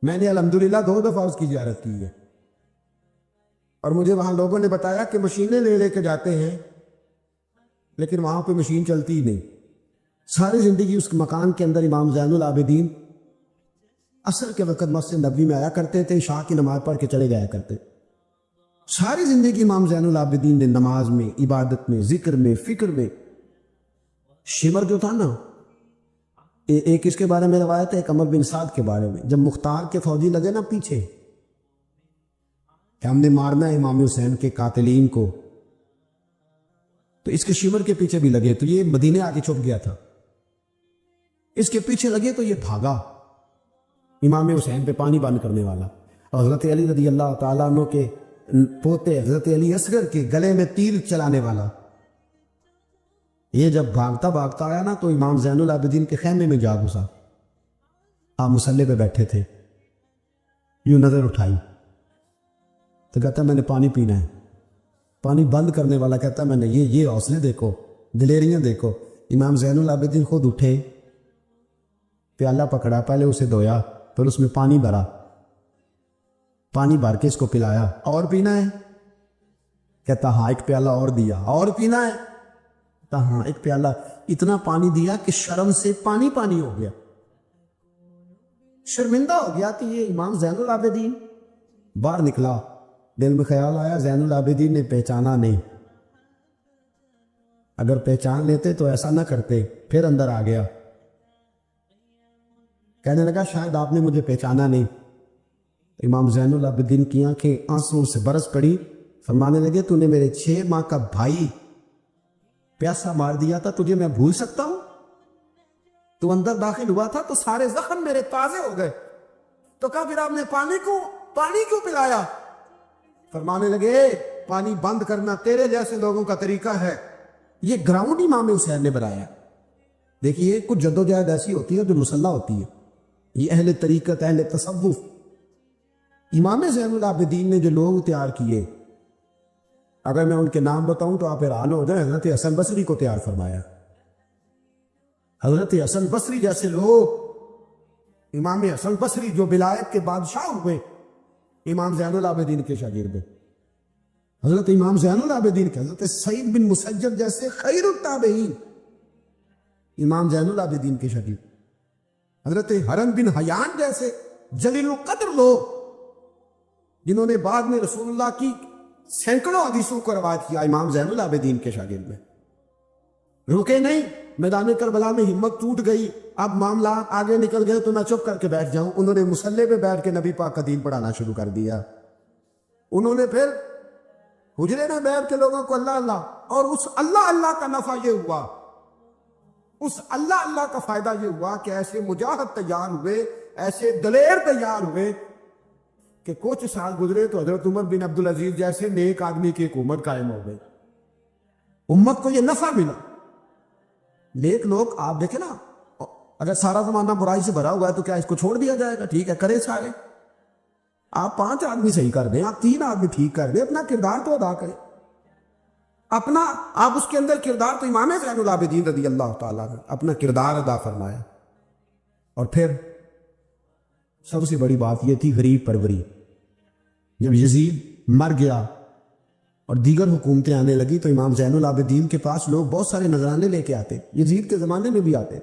میں نے الحمدللہ 2 دفعہ اس کی زیارت کی ہے, اور مجھے وہاں لوگوں نے بتایا کہ مشینیں لے کے جاتے ہیں, لیکن وہاں پہ مشین چلتی ہی نہیں. ساری زندگی اس مکان کے اندر امام زین العابدین عصر کے وقت مسجد نبوی میں آیا کرتے تھے، عشاء کی نماز پڑھ کے چلے جایا کرتے۔ ساری زندگی امام زین العابدین نے نماز میں، عبادت میں، ذکر میں، فکر میں، شمر جو تھا نا، ایک اس کے بارے میں روایت ہے، ایک عمر بن سعد کے بارے میں، جب مختار کے فوجی لگے نا پیچھے کہ ہم نے مارنا ہے امام حسین کے قاتلین کو، تو اس کے شمر کے پیچھے بھی لگے، تو یہ مدینے آ کے چھپ گیا تھا، اس کے پیچھے لگے تو یہ بھاگا، امام حسین پہ پانی بند کرنے والا، اور حضرت علی رضی اللہ تعالیٰ عنہ کے پوتے حضرت علی اصغر کے گلے میں تیر چلانے والا، یہ جب بھاگتا بھاگتا آیا نا تو امام زین العابدین کے خیمے میں جا گھسا۔ آپ مصلی پہ بیٹھے تھے، یوں نظر اٹھائی تو کہتا میں نے پانی پینا ہے، پانی بند کرنے والا کہتا میں نے یہ حوصلے دیکھو، دلیریاں دیکھو۔ امام زین العابدین خود اٹھے، پیالہ پکڑا، پہلے اسے دھویا، پھر اس میں پانی بھرا، پانی بھر کے اس کو پلایا، اور پینا ہے؟ کہتا ہاں، ایک پیالہ اور دیا، اور پینا ہے؟ کہتا ہاں، ایک پیالہ، اتنا پانی دیا کہ شرم سے پانی پانی ہو گیا، شرمندہ ہو گیا کہ یہ امام زین العابدین۔ باہر نکلا، دل میں خیال آیا زین العابدین نے پہچانا نہیں، اگر پہچان لیتے تو ایسا نہ کرتے، پھر اندر آ گیا، کہنے لگا شاید آپ نے مجھے پہچانا نہیں۔ امام زین العابدین کی آنکھیں آنسوں سے برس پڑی، فرمانے لگے تو نے میرے 6 ماہ کا بھائی پیاسا مار دیا تھا، تجھے میں بھول سکتا ہوں؟ تو اندر داخل ہوا تھا تو سارے زخم میرے تازے ہو گئے، تو کہا پھر آپ نے پانی کیوں پلایا؟ فرمانے لگے پانی بند کرنا تیرے جیسے لوگوں کا طریقہ ہے، یہ گراؤنڈ امام حسین نے بنایا۔ دیکھیے کچھ جدوجہد ایسی ہوتی ہے جو مسلح ہوتی ہے، یہ اہل طریقت، اہل تصوف، امام زین العابدین نے جو لوگ تیار کیے، اگر میں ان کے نام بتاؤں تو آپ حیران ہو جائیں۔ حضرت حسن بصری کو تیار فرمایا، حضرت حسن بصری جیسے لوگ، امام حسن بصری جو ولایت کے بادشاہ ہوئے، امام زین العابدین کے شاگرد، حضرت امام زین العابدین کے، حضرت سعید بن مسیب جیسے خیر التابعین امام زین العابدین کے شاگرد، حضرت حرم بن حیان جیسے جلیل القدر لوگ جنہوں نے بعد میں رسول اللہ کی سینکڑوں حدیثوں کو روایت کیا، امام زین العابدین کے شاگرد میں۔ رکے نہیں، میدان کربلا میں ہمت ٹوٹ گئی، اب معاملات آگے نکل گئے تو میں چپ کر کے بیٹھ جاؤں، انہوں نے مصلی پہ بیٹھ کے نبی پاک کا دین پڑھانا شروع کر دیا، انہوں نے پھر حجرے میں بیٹھ کے لوگوں کو اللہ اللہ، اور اس اللہ اللہ کا نفع یہ ہوا، اس اللہ اللہ کا فائدہ یہ ہوا کہ ایسے مجاہد تیار ہوئے، ایسے دلیر تیار ہوئے کہ کچھ سال گزرے تو حضرت عمر بن عبدالعزیز جیسے نیک آدمی کی حکومت قائم ہو گئی، امت کو یہ نفع ملا۔ نیک لوگ آپ دیکھیں نا، اگر سارا زمانہ برائی سے بھرا ہوا ہے تو کیا اس کو چھوڑ دیا جائے گا؟ ٹھیک ہے، کرے سارے، آپ 5 آدمی صحیح کر دیں، آپ 3 آدمی ٹھیک کر دیں، اپنا کردار تو ادا کریں، اپنا آپ اس کے اندر کردار، تو امام زین العابدین رضی اللہ تعالیٰ نے اپنا کردار ادا فرمایا۔ اور پھر سب سے بڑی بات یہ تھی غریب پروری، جب یزید مر گیا اور دیگر حکومتیں آنے لگی تو امام زین العابدین کے پاس لوگ بہت سارے نذرانے لے کے آتے، یزید کے زمانے میں بھی آتے،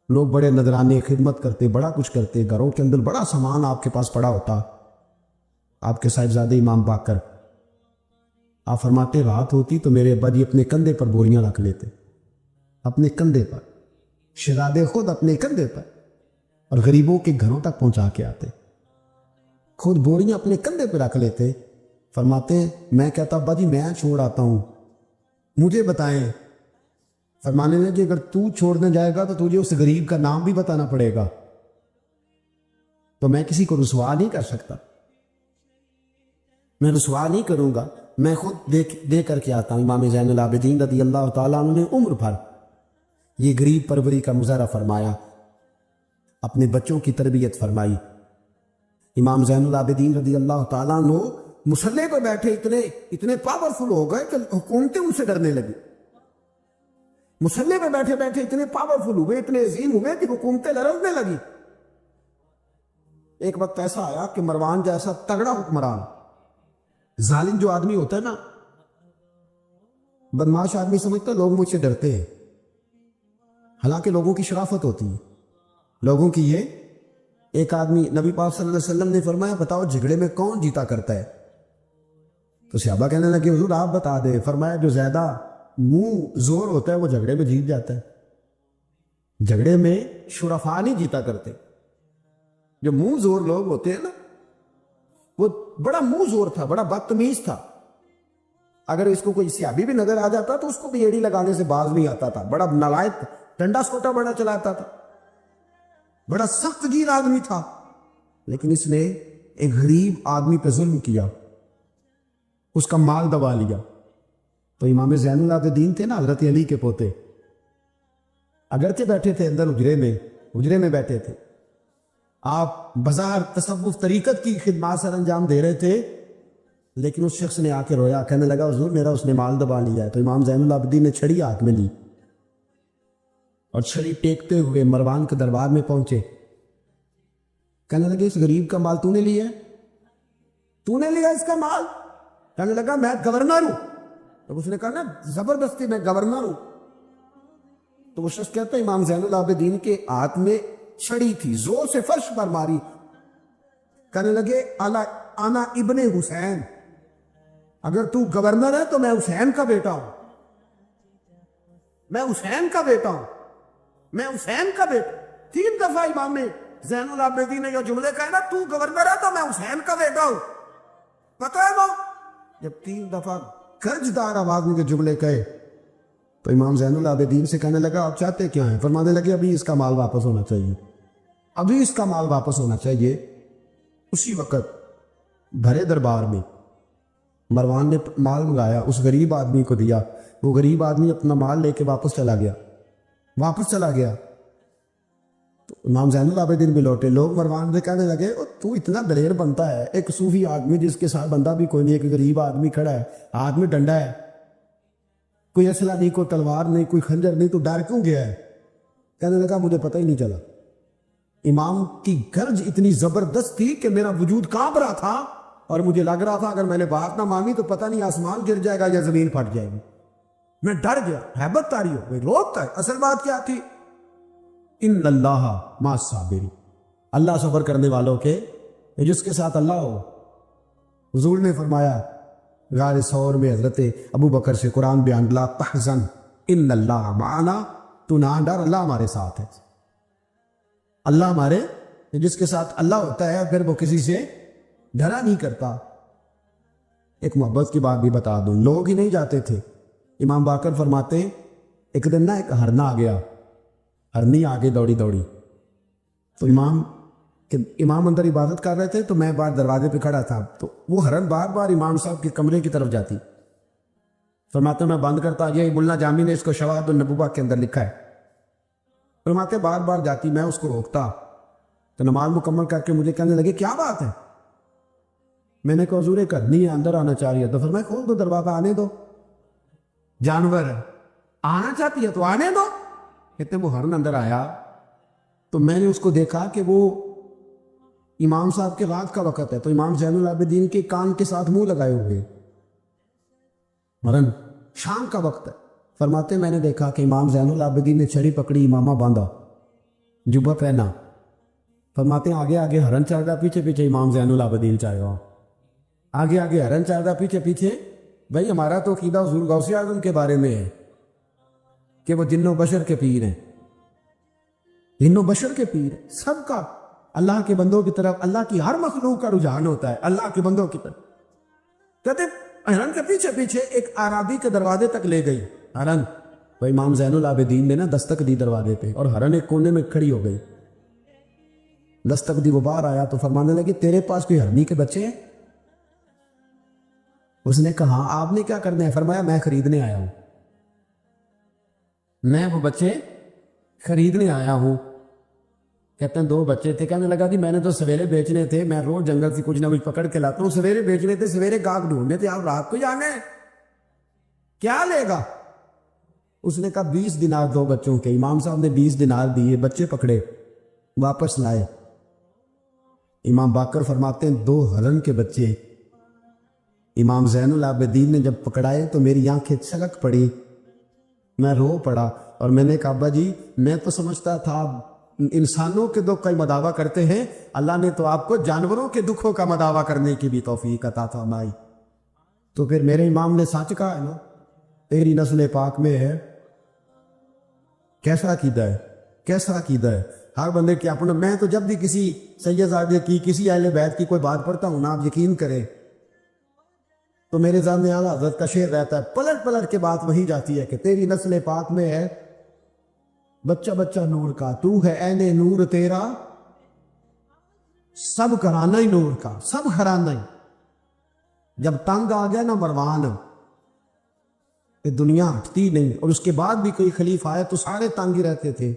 لوگ بڑے نذرانے خدمت کرتے، بڑا کچھ کرتے، گھروں کے اندر بڑا سامان آپ کے پاس پڑا ہوتا۔ آپ کے صاحبزادے امام باقر، آپ فرماتے رات ہوتی تو میرے ابا جی اپنے کندھے پر بوریاں رکھ لیتے، اپنے کندھے پر، شہزادے خود اپنے کندھے پر، اور غریبوں کے گھروں تک پہنچا کے آتے، خود بوریاں اپنے کندھے پہ رکھ لیتے۔ فرماتے میں کہتا ابا جی میں چھوڑ آتا ہوں، مجھے بتائیں۔ فرمانے لگے اگر تو چھوڑنے جائے گا تو تجھے اس غریب کا نام بھی بتانا پڑے گا، تو میں کسی کو رسوا نہیں کر سکتا، میں رسوا نہیں کروں گا، میں خود دے کر کے آتا ہوں۔ امام زین العابدین رضی اللہ تعالیٰ عنہ نے عمر بھر یہ غریب پروری کا مظاہرہ فرمایا، اپنے بچوں کی تربیت فرمائی۔ امام زین العابدین رضی اللہ تعالیٰ عنہ مصلی پہ بیٹھے اتنے پاورفل ہو گئے کہ حکومتیں ان سے ڈرنے لگی، مصلی پہ بیٹھے بیٹھے اتنے پاورفل ہوئے، اتنے عظیم ہوئے کہ حکومتیں لرزنے لگی۔ ایک وقت ایسا آیا کہ مروان جیسا تگڑا حکمران، ظالم جو آدمی ہوتا ہے نا، بدماش آدمی سمجھتا لوگ مجھ سے ڈرتے ہیں، حالانکہ لوگوں کی شرافت ہوتی ہے، لوگوں کی یہ ایک آدمی نبی پاک صلی اللہ علیہ وسلم نے فرمایا بتاؤ جھگڑے میں کون جیتا کرتا ہے؟ تو صحابہ کہنے لگے حضور آپ بتا دیں۔ فرمایا جو زیادہ منہ زور ہوتا ہے وہ جھگڑے میں جیت جاتا ہے۔ جھگڑے میں شرفا نہیں جیتا کرتے، جو منہ زور لوگ ہوتے ہیں نا، وہ بڑا منہ زور تھا، بڑا بدتمیز تھا، اگر اس کو کوئی سیابی بھی نظر آ جاتا تو اس کو بھی ایڑی لگانے سے باز نہیں آتا تھا، بڑا نالائق، ڈنڈا سوٹا بڑا چلاتا تھا، بڑا سخت گیر آدمی تھا، لیکن اس نے ایک غریب آدمی پہ ظلم کیا، اس کا مال دبا لیا۔ تو امام زین العابدین تھے نا، حضرت علی کے پوتے، اگرچہ بیٹھے تھے اندر حجرے میں بیٹھے تھے، آپ بظاہر تصوف طریقت کی خدمات سر انجام دے رہے تھے، لیکن اس شخص نے آ کے رویا، کہنے لگا حضور میرا اس نے مال دبا لیا ہے۔ تو امام زین العابدین نے چھڑی ہاتھ میں لی اور چھڑی ٹیکتے ہوئے مروان کے دربار میں پہنچے، کہنے لگے اس غریب کا مال تو نے لیا ہے؟ تو نے لیا اس کا مال؟ کہنے لگا میں گورنر ہوں۔ تو اس نے کہا نا زبردستی میں گورنر ہوں۔ تو وہ شخص کہتا ہے امام زین العابدین کے ہاتھ میں چھڑی تھی، زور سے فرش پر ماری، کہنے لگے انا ابن حسین، اگر تو گورنر ہے تو میں حسین کا بیٹا ہوں، میں حسین کا بیٹا ہوں، میں حسین کا بیٹا۔ 3 دفعہ امام زین العابدین نے یہ جملے کہا نا تو گورنر ہے تو میں حسین کا بیٹا ہوں، پتہ ہے وہ جب 3 دفعہ گرجدار آواز میں جو جملے کہے تو امام زین العابدین سے کہنے لگا آپ چاہتے کیا ہیں؟ فرمانے لگے ابھی اس کا مال واپس ہونا چاہیے، ابھی اس کا مال واپس ہونا چاہیے۔ اسی وقت بھرے دربار میں مروان نے مال منگایا، اس غریب آدمی کو دیا، وہ غریب آدمی اپنا مال لے کے واپس چلا گیا۔ تو امام زین العابدین بھی لوٹے، لوگ مروان سے کہنے لگے تو اتنا دلیر بنتا ہے، ایک صوفی آدمی جس کے ساتھ بندہ بھی کوئی نہیں، ایک غریب آدمی کھڑا ہے، ہاتھ میں ڈنڈا ہے، کوئی اسلحہ نہیں، کوئی تلوار نہیں، کوئی خنجر نہیں، تو ڈر کیوں گیا ہے؟ کہنے لگا مجھے پتہ ہی نہیں چلا۔ امام کی گرج اتنی زبردست تھی کہ میرا وجود کانپ رہا تھا اور مجھے لگ رہا تھا اگر میں نے بات نہ مانی تو پتہ نہیں آسمان گر جائے گا یا زمین پھٹ جائے گی۔ میں ڈر گیا، ہیبت تاری ہو گئی، روکتا ہے۔ اصل بات کیا تھی؟ ان اللہ مع الصابرین، اللہ صبر کرنے والوں کے، جس کے ساتھ اللہ ہو۔ حضور نے فرمایا غار ثور میں حضرت ابو بکر سے قرآن بیان، لا تحزن ان اللہ معنا، تو نہ ڈر، اللہ ہمارے ساتھ ہے۔ اللہ ہمارے، جس کے ساتھ اللہ ہوتا ہے پھر وہ کسی سے ڈرا نہیں کرتا۔ ایک محبت کی بات بھی بتا دوں، لوگ ہی نہیں جاتے تھے۔ امام باقر فرماتے ہیں ایک دن نا ایک ہرنا آ گیا، ہرنی آگے دوڑی تو امام اندر عبادت کر رہے تھے تو میں باہر دروازے پہ کھڑا تھا، تو وہ ہرن بار بار امام صاحب کے کمرے کی طرف جاتی، فرماتے میں بند کرتا، یہ ملا جامی نے اس کو شواہد النبوہ کے اندر لکھا ہے، فرماتے بار بار جاتی، میں اس کو روکتا تو نماز مکمل کر کے مجھے کہنے لگے کیا بات ہے؟ میں نے کہا حضور ایک ہرنی ہے اندر آنا چاہ رہی ہے، تو فرمایا کھول دو دروازہ، آنے دو، جانور ہے، آنا چاہتی ہے تو آنے دو۔ کہتے وہ ہرن اندر آیا تو میں نے اس کو دیکھا کہ وہ امام صاحب کے رات کا وقت ہے، تو امام زین العابدین کے کان کے ساتھ منہ لگائے ہوئے، ہرن شام کا وقت ہے۔ فرماتے میں نے دیکھا کہ امام زین العابدین نے چھڑی پکڑی، امامہ باندھا، جبہ پہنا، فرماتے ہیں آگے آگے ہرن چل رہا، پیچھے پیچھے امام زین العابدین چل رہا، آگے آگے ہرن چل رہا، پیچھے پیچھے۔ بھائی ہمارا تو عقیدہ حضور غوث اعظم کے بارے میں ہے کہ وہ جن و بشر کے پیر ہیں، جن و بشر کے پیر ہیں، سب کا اللہ کے بندوں کی طرف، اللہ کی ہر مخلوق کا رجحان ہوتا ہے اللہ کے بندوں کی طرف۔ کہتے ہرن کے پیچھے پیچھے ایک عرابی کے دروازے تک لے گئی ہرن، وہ امام زین العابدین نے نا دستک دی دروازے پہ، اور ہرن ایک کونے میں کھڑی ہو گئی، دستک دی، وہ باہر آیا تو فرمانے لگے تیرے پاس کوئی ہرنی کے بچے ہیں؟ اس نے کہا آپ نے کیا کرنا ہے؟ فرمایا میں خریدنے آیا ہوں، میں وہ بچے خریدنے آیا ہوں۔ کہتے ہیں 2 بچے تھے، کہنے لگا کہ میں نے تو سویرے بیچنے تھے، میں روز جنگل سے کچھ نہ کچھ پکڑ کے لاتا ہوں، سویرے بیچنے تھے، سویرے گاہک ڈھونڈنے تھے، آپ رات کو جانے کیا لے گا؟ اس نے کہا 20 دینار دو بچوں کے۔ امام صاحب نے 20 دینار دیے، بچے پکڑے، واپس لائے۔ امام باقر فرماتے ہیں 2 ہرن کے بچے امام زین العابدین نے جب پکڑائے تو میری آنکھیں چھلک پڑی، میں رو پڑا اور میں نے کہا ابا جی میں تو سمجھتا تھا انسانوں کے دکھ کا مداوع کرتے ہیں، اللہ نے تو آپ کو جانوروں کے دکھوں کا مداوع کرنے کی بھی توفیق عطا فرمائی۔ تو پھر میرے امام نے سچ کہا ہے نا، تیری نسل پاک میں ہے۔ کیسا عقیدہ ہے، کیسا عقیدہ ہے ہر بندے کے اپنا۔ میں تو جب بھی کسی سید زادے کی، کسی اہل بیت کی کوئی بات پڑھتا ہوں نا، آپ یقین کریں تو میرے سامنے اعلیٰ حضرت کا شعر رہتا ہے، پلٹ پلٹ کے بات وہی جاتی ہے کہ تیری نسل پاک میں ہے بچہ بچہ نور کا، تو ہے عین نور تیرا سب گھرانہ ہی نور کا، سب گھرانہ ہی۔ جب تنگ آ گیا نا مروان، کہ دنیا ہٹتی نہیں، اور اس کے بعد بھی کوئی خلیفہ آیا تو سارے تنگ ہی رہتے تھے،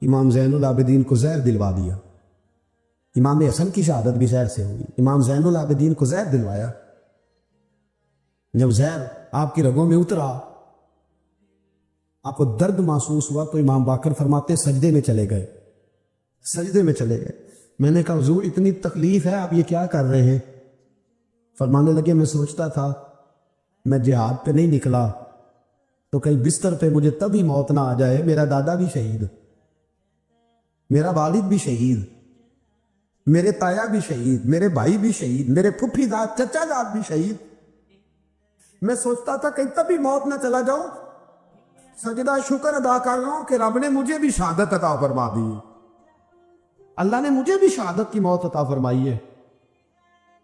امام زین العابدین کو زہر دلوا دیا۔ امام حسن کی شہادت بھی زہر سے ہوئی، امام زین العابدین کو زہر دلوایا۔ جب زہر آپ کی رگوں میں اترا، آپ کو درد محسوس ہوا، تو امام باقر فرماتے سجدے میں چلے گئے، سجدے میں چلے گئے۔ میں نے کہا حضور اتنی تکلیف ہے، آپ یہ کیا کر رہے ہیں؟ فرمانے لگے میں سوچتا تھا میں جہاد پہ نہیں نکلا تو کہیں بستر پہ مجھے تبھی موت نہ آ جائے، میرا دادا بھی شہید، میرا والد بھی شہید، میرے تایا بھی شہید، میرے بھائی بھی شہید، میرے پھپھی داد چچا داد بھی شہید۔ میں سوچتا تھا کہیں تبھی موت نہ چلا جاؤں، سجدہ شکر ادا کر رہا ہوں کہ رب نے مجھے بھی شہادت عطا فرما دی، اللہ نے مجھے بھی شہادت کی موت عطا فرمائی ہے۔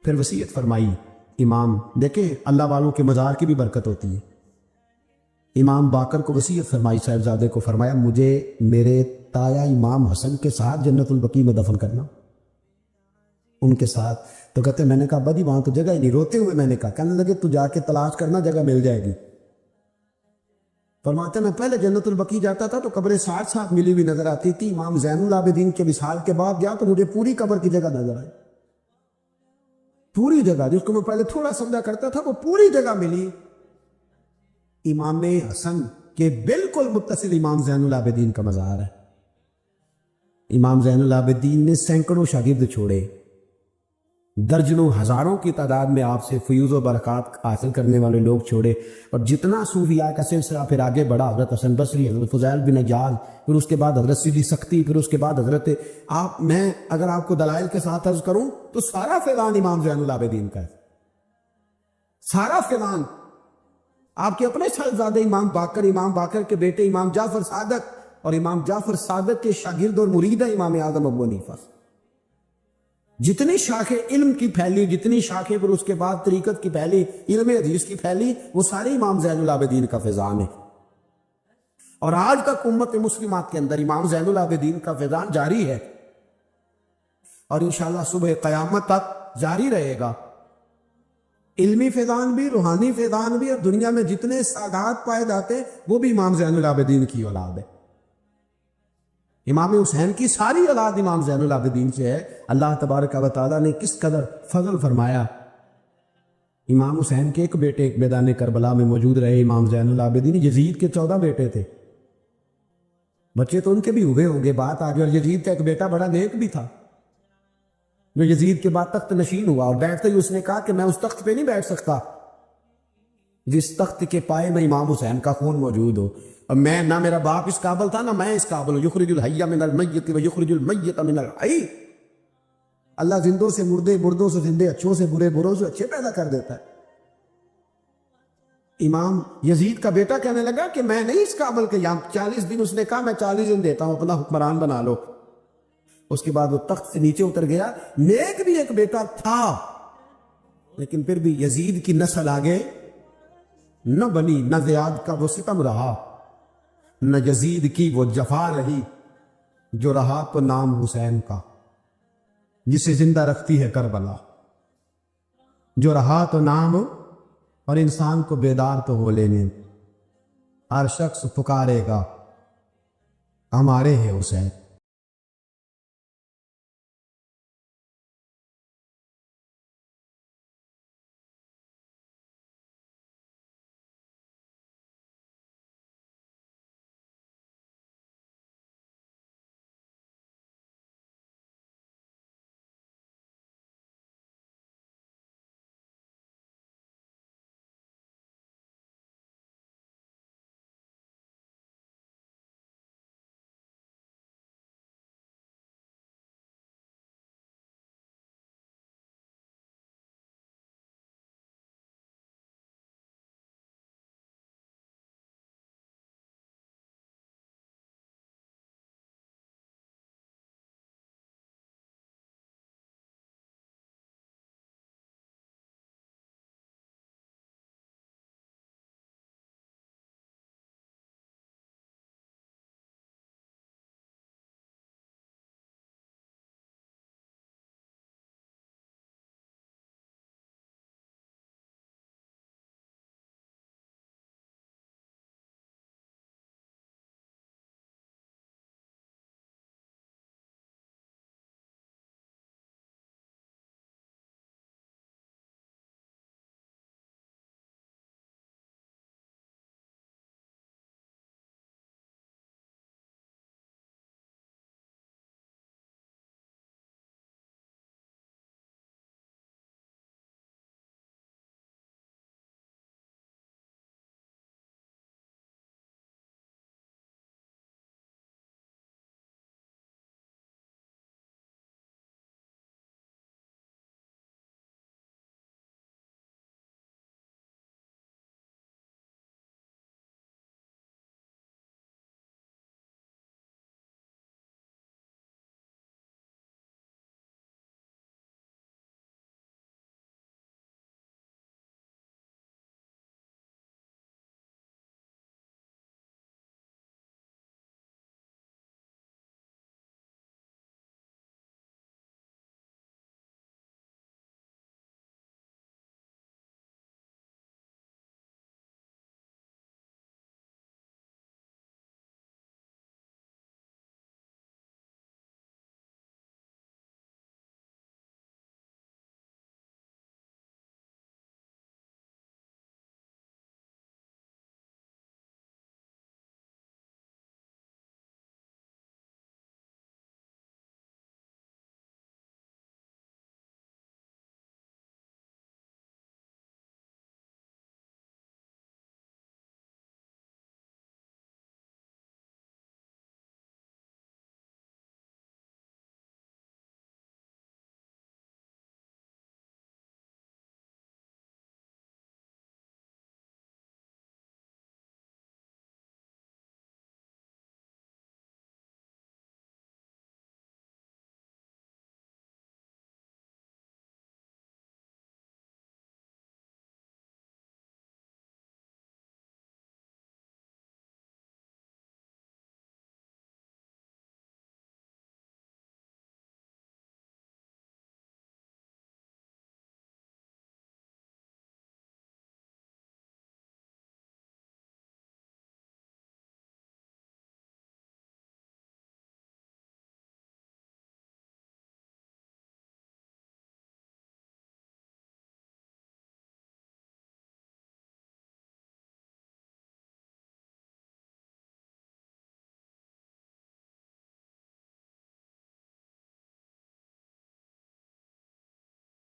پھر وصیت فرمائی امام، دیکھیں اللہ والوں کے مزار کی بھی برکت ہوتی ہے۔ امام باقر کو وصیت فرمائی صاحبزادے کو، فرمایا مجھے میرے تایا امام حسن کے ساتھ جنت البقیع میں دفن کرنا، ان کے ساتھ۔ تو کہتے میں نے کہا ابا جی وہاں تو جگہ ہی نہیں، روتے ہوئے میں نے کہا، کہنے لگے تو جا کے تلاش کرنا، جگہ مل جائے گی۔ فرماتے میں پہلے جنت البقیع جاتا تھا تو قبریں ساتھ ساتھ ملی ہوئی نظر آتی تھی، امام زین العابدین کے وصال کے بعد گیا تو مجھے پوری قبر کی جگہ نظر آئی، پوری جگہ جس کو میں پہلے تھوڑا سمجھا کرتا تھا وہ پوری جگہ ملی۔ امام حسن کے بالکل متصل امام زین العابدین کا مزار ہے۔ امام زین العابدین نے سینکڑوں شاگرد چھوڑے، درجنوں ہزاروں کی تعداد میں آپ سے فیوز و برکات حاصل کرنے والے لوگ چھوڑے، اور جتنا صوفیاء کا سلسلہ پھر آگے بڑھا، حضرت حسن بصری، حضرت فضیل بن عیاض، پھر اس کے بعد حضرت سیدھی سختی، پھر اس کے بعد حضرت میں اگر آپ کو دلائل کے ساتھ عرض کروں تو سارا فیضان امام زین العابدین کا ہے، سارا فیضان آپ کے اپنے صاحبزادے امام باقر کے بیٹے امام جعفر صادق اور امام جعفر صادق کے شاگرد اور مرید ہے امام اعظم ابو حنیفہ۔ جتنی شاخیں علم کی پھیلی، جتنی شاخیں پھر اس کے بعد طریقت کی پھیلی، علم حدیث کی پھیلی، وہ سارے امام زین العابدین کا فیضان ہے۔ اور آج تک امت مسلمات کے اندر امام زین العابدین کا فیضان جاری ہے، اور انشاءاللہ صبح قیامت تک جاری رہے گا۔ علمی فیضان بھی، روحانی فیضان بھی، اور دنیا میں جتنے سادات پائے جاتے وہ بھی امام زین العابدین کی اولاد ہے۔ امام حسین کی ساری اولاد امام زین العابدین سے ہے۔ اللہ تبارک و تعالیٰ نے کس قدر فضل فرمایا۔ امام حسین کے ایک بیٹے ایک میدان کربلا میں موجود رہے، امام زین العابدین۔ یزید کے 14 بیٹے تھے، بچے تو ان کے بھی ہوئے ہوں گے، بات آگے۔ اور یزید کا ایک بیٹا بڑا نیک بھی تھا، جو یزید کے بعد تخت نشین ہوا، اور بیٹھتے ہی اس نے کہا کہ میں اس تخت پہ نہیں بیٹھ سکتا جس تخت کے پائے میں امام حسین کا خون موجود ہو، اور میں نہ میرا باپ اس قابل تھا نہ میں اس قابل ہوں۔ یخرج الحی من المیت و یخرج المیت من الحی، اللہ زندوں سے مردے، مردوں سے زندے، اچھوں سے برے، بروں سے اچھے پیدا کر دیتا ہے۔ امام یزید کا بیٹا کہنے لگا کہ میں نہیں اس قابل کہ یہاں 40 دن، اس نے کہا میں 40 دن دیتا ہوں، اپنا حکمران بنا لو۔ اس کے بعد وہ تخت سے نیچے اتر گیا۔ نیک بھی ایک بیٹا تھا، لیکن پھر بھی یزید کی نسل آگے نہ بنی، نہ زیاد کا وہ ستم رہا، نہ یزید کی وہ جفا رہی، جو رہا تو نام حسین کا، جسے زندہ رکھتی ہے کربلا، جو رہا تو نام، اور انسان کو بیدار تو ہو لینے۔ ہر شخص پکارے گا ہمارے ہیں حسین۔